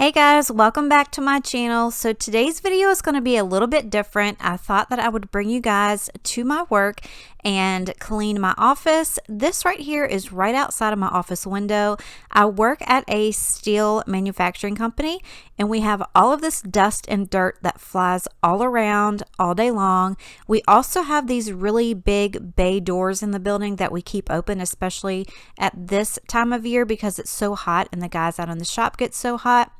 Hey guys, welcome back to my channel. So today's video is going to be a little bit different. I thought that I would bring you guys to my work and clean my office. This right here is right outside of my office window. I work at a steel manufacturing company and we have all of this dust and dirt that flies all around all day long. We also have these really big bay doors in the building that we keep open, especially at this time of year because it's so hot and the guys out in the shop get so hot.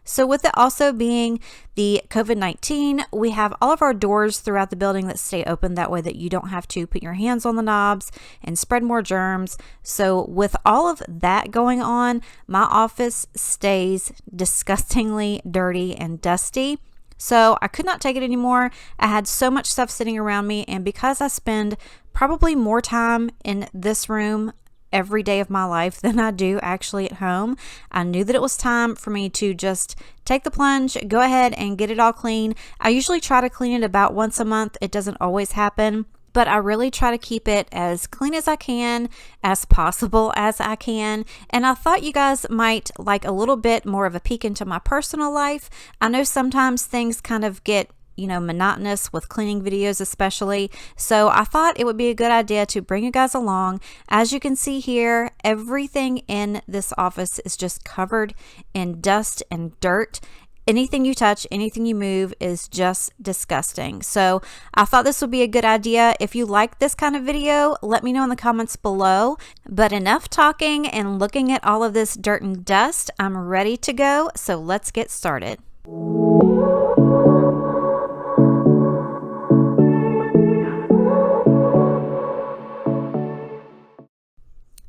So with it also being the COVID-19, we have all of our doors throughout the building that stay open. That way that you don't have to put your hands on the knobs and spread more germs. So with all of that going on, my office stays disgustingly dirty and dusty. So I could not take it anymore. I had so much stuff sitting around me, and because I spend probably more time in this room every day of my life than I do actually at home, I knew that it was time for me to just take the plunge, go ahead and get it all clean. I usually try to clean it about once a month. It doesn't always happen, but I really try to keep it as clean as I can, as possible as I can. And I thought you guys might like a little bit more of a peek into my personal life. I know sometimes things kind of get monotonous with cleaning videos especially. So I thought it would be a good idea to bring you guys along. As you can see here, everything in this office is just covered in dust and dirt. Anything you touch, anything you move is just disgusting. So I thought this would be a good idea. If you like this kind of video, let me know in the comments below. But enough talking and looking at all of this dirt and dust. I'm ready to go. So let's get started.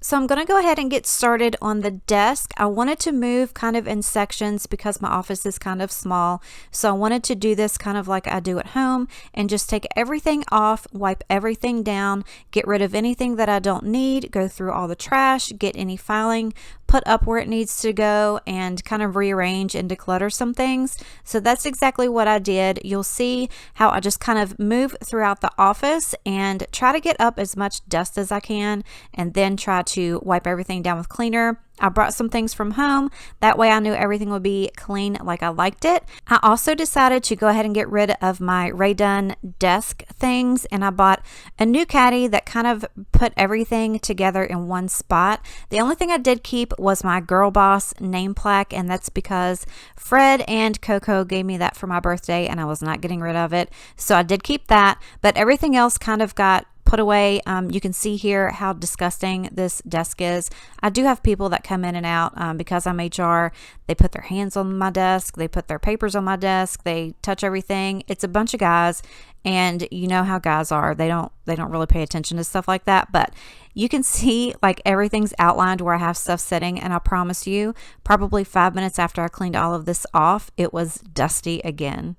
So I'm going to go ahead and get started on the desk. I wanted to move kind of in sections because my office is kind of small. So I wanted to do this kind of like I do at home and just take everything off, wipe everything down, get rid of anything that I don't need, go through all the trash, get any filing put up where it needs to go, and kind of rearrange and declutter some things. So that's exactly what I did. You'll see how I just kind of move throughout the office and try to get up as much dust as I can, and then try to wipe everything down with cleaner. I brought some things from home. That way I knew everything would be clean like I liked it. I also decided to go ahead and get rid of my Ray Dunn desk things, and I bought a new caddy that kind of put everything together in one spot. The only thing I did keep was my Girl Boss name plaque, and that's because Fred and Coco gave me that for my birthday and I was not getting rid of it. So I did keep that, but everything else kind of got put away. You can see here how disgusting this desk is. I do have people that come in and out because I'm HR. They put their hands on my desk, they put their papers on my desk, they touch everything. It's a bunch of guys, and you know how guys are. They don't really pay attention to stuff like that. But you can see like everything's outlined where I have stuff sitting, and I promise you, probably 5 minutes after I cleaned all of this off, it was dusty again.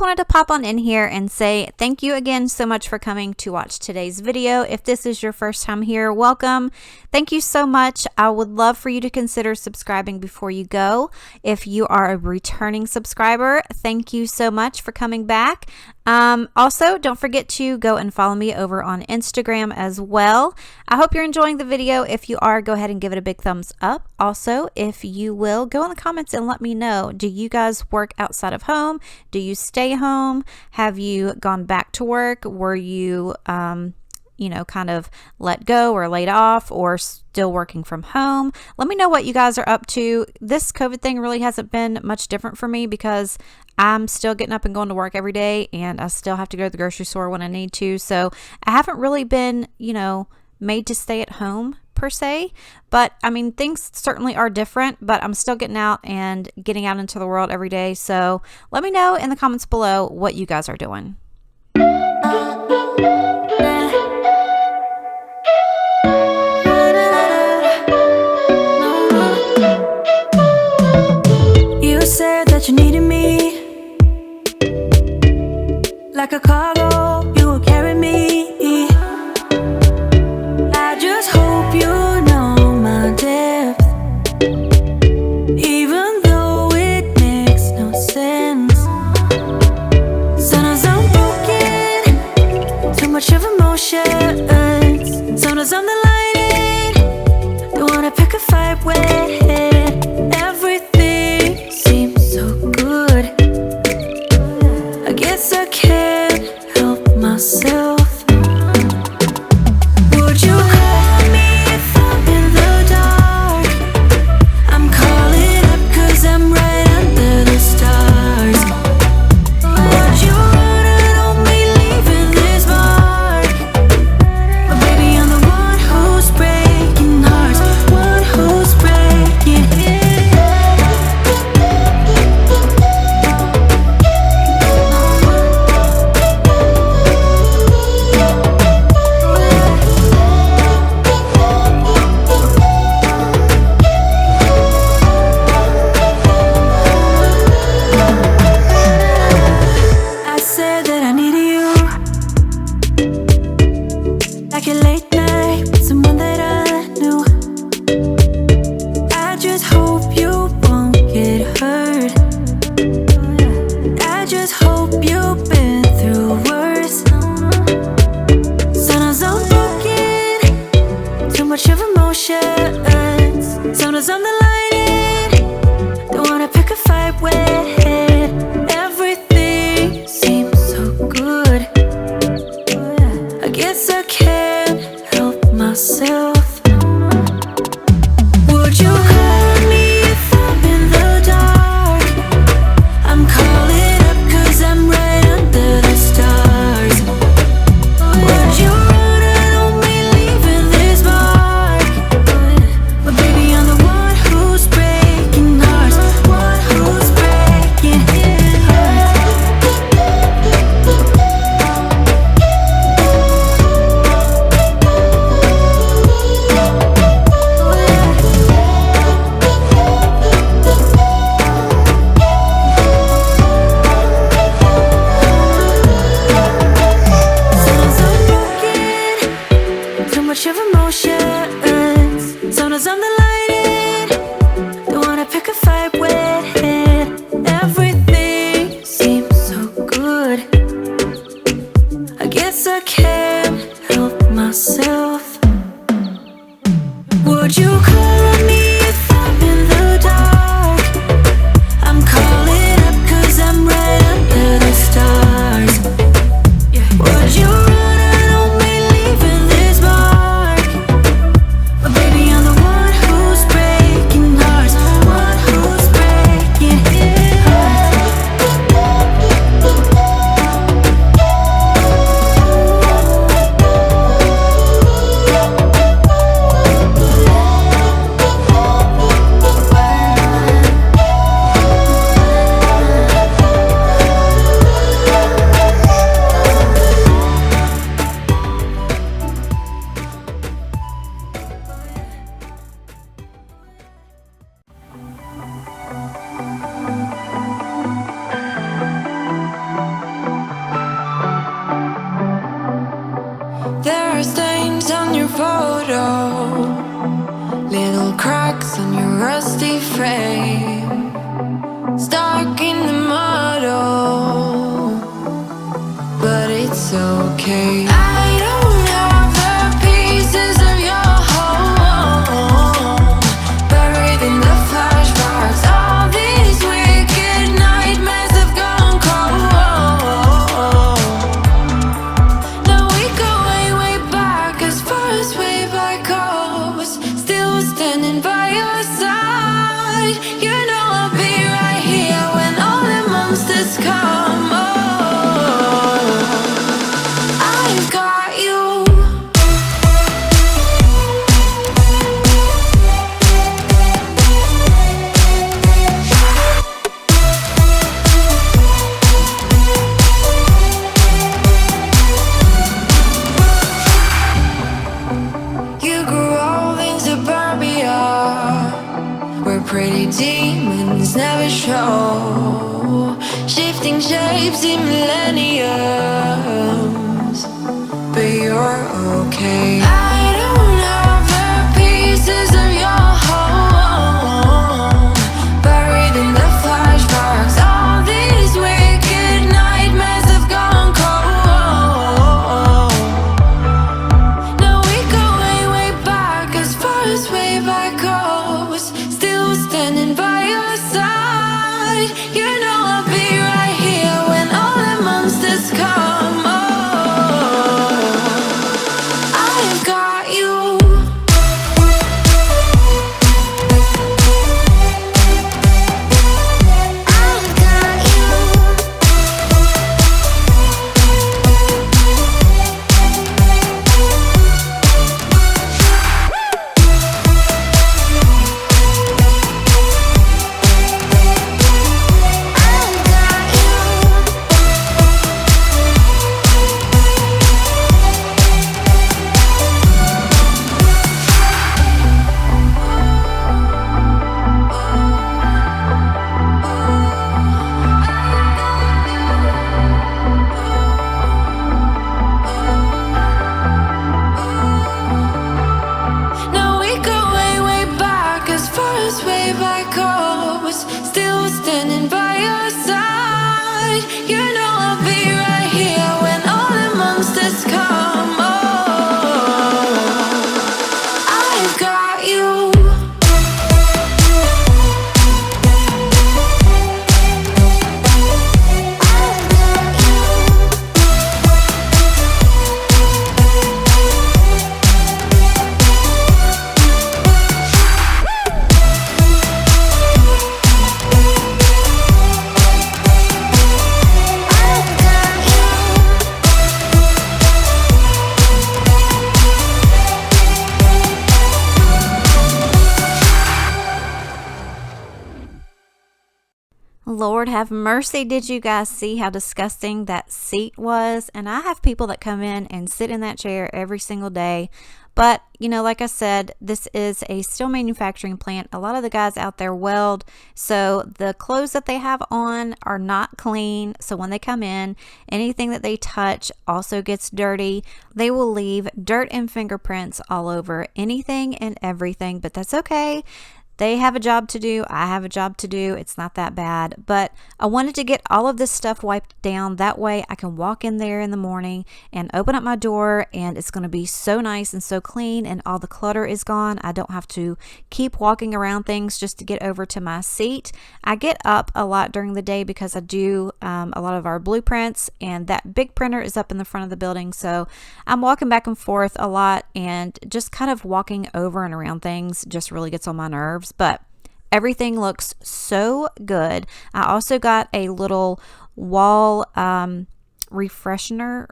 wanted to pop on in here and say thank you again so much for coming to watch today's video. If this is your first time here, welcome. Thank you so much. I would love for you to consider subscribing before you go. If you are a returning subscriber, thank you so much for coming back. Also, don't forget to go and follow me over on Instagram as well. I hope you're enjoying the video. If you are, go ahead and give it a big thumbs up. Also, if you will, go in the comments and let me know, do you guys work outside of home? Do you stay home? Have you gone back to work? Were you, kind of let go or laid off, or still working from home? Let me know what you guys are up to. This COVID thing really hasn't been much different for me because I'm still getting up and going to work every day, and I still have to go to the grocery store when I need to. So I haven't really been, made to stay at home per se, but I mean, things certainly are different, but I'm still getting out and getting out into the world every day. So let me know in the comments below what you guys are doing. You said that you needed me like a cargo, you will carry me. I just hope you know my depth, even though it makes no sense. Sometimes I'm broken, too much of emotions. Sometimes I'm the lightning, don't wanna pick a fight with. Everything seems so good, I guess I can't help myself. Would you call me if I'm in the dark? I'm calling up 'cause I'm right under the stars. Would you run on me leaving this mark? rusty frame, stuck in the muddle, but it's okay. I don't have the pieces of your home, buried in the flashbacks. All these wicked nightmares have gone cold. Now we go way, way back, as far as way back goes. Still standing by your side. You know I'll be right here when all the monsters come. Oh, I've got you. You grew old in suburbia, where pretty demons never show, shifting shapes in millenniums, but you're okay. I don't have the pieces of your home, buried in the flashbacks. All these wicked nightmares have gone cold. Now we go way, way back, as far as way back goes. Still standing by your side. You know I'll be right here when all the monsters come. Oh, I've got you. I've got you. Now we go way, way back, as far as way back goes. Still standing by your side. You know I'll be right here when all the monsters come. Oh, I've got you. Lord have mercy, did you guys see how disgusting that seat was? And I have people that come in and sit in that chair every single day. But, you know, like I said, this is a steel manufacturing plant. A lot of the guys out there weld, so the clothes that they have on are not clean. So when they come in, anything that they touch also gets dirty. They will leave dirt and fingerprints all over anything and everything, but that's okay. They have a job to do. I have a job to do. It's not that bad. But I wanted to get all of this stuff wiped down. That way I can walk in there in the morning and open up my door, and it's going to be so nice and so clean, and all the clutter is gone. I don't have to keep walking around things just to get over to my seat. I get up a lot during the day because I do a lot of our blueprints, and that big printer is up in the front of the building. So I'm walking back and forth a lot, and just kind of walking over and around things just really gets on my nerves. But everything looks so good. I also got a little wall freshener,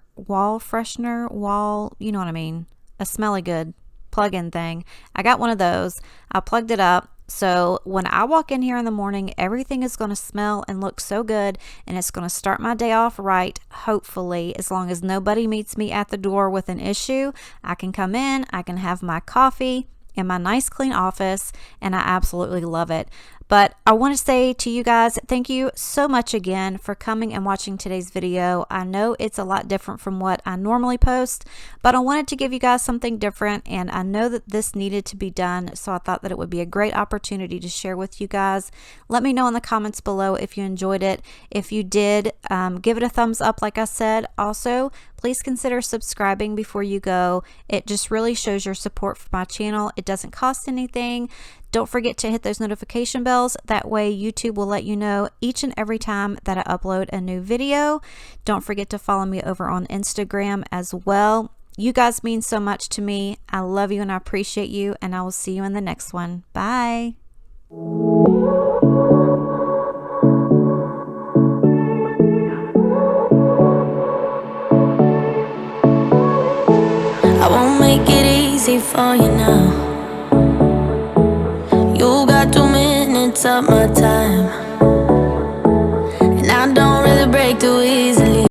you know what I mean, a smelly good plug-in thing. I got one of those. I plugged it up. So when I walk in here in the morning, everything is going to smell and look so good, and it's going to start my day off right, hopefully. As long as nobody meets me at the door with an issue, I can come in, I can have my coffee in my nice clean office, and I absolutely love it. But I want to say to you guys, thank you so much again for coming and watching today's video. I know it's a lot different from what I normally post, but I wanted to give you guys something different, and I know that this needed to be done, so I thought that it would be a great opportunity to share with you guys. Let me know in the comments below if you enjoyed it. If you did, give it a thumbs up like I said. Also, please consider subscribing before you go. It just really shows your support for my channel. It doesn't cost anything. Don't forget to hit those notification bells. That way YouTube will let you know each and every time that I upload a new video. Don't forget to follow me over on Instagram as well. You guys mean so much to me. I love you and I appreciate you, and I will see you in the next one. Bye. I won't make it easy for you now. You got 2 minutes of my time, and I don't really break too easily.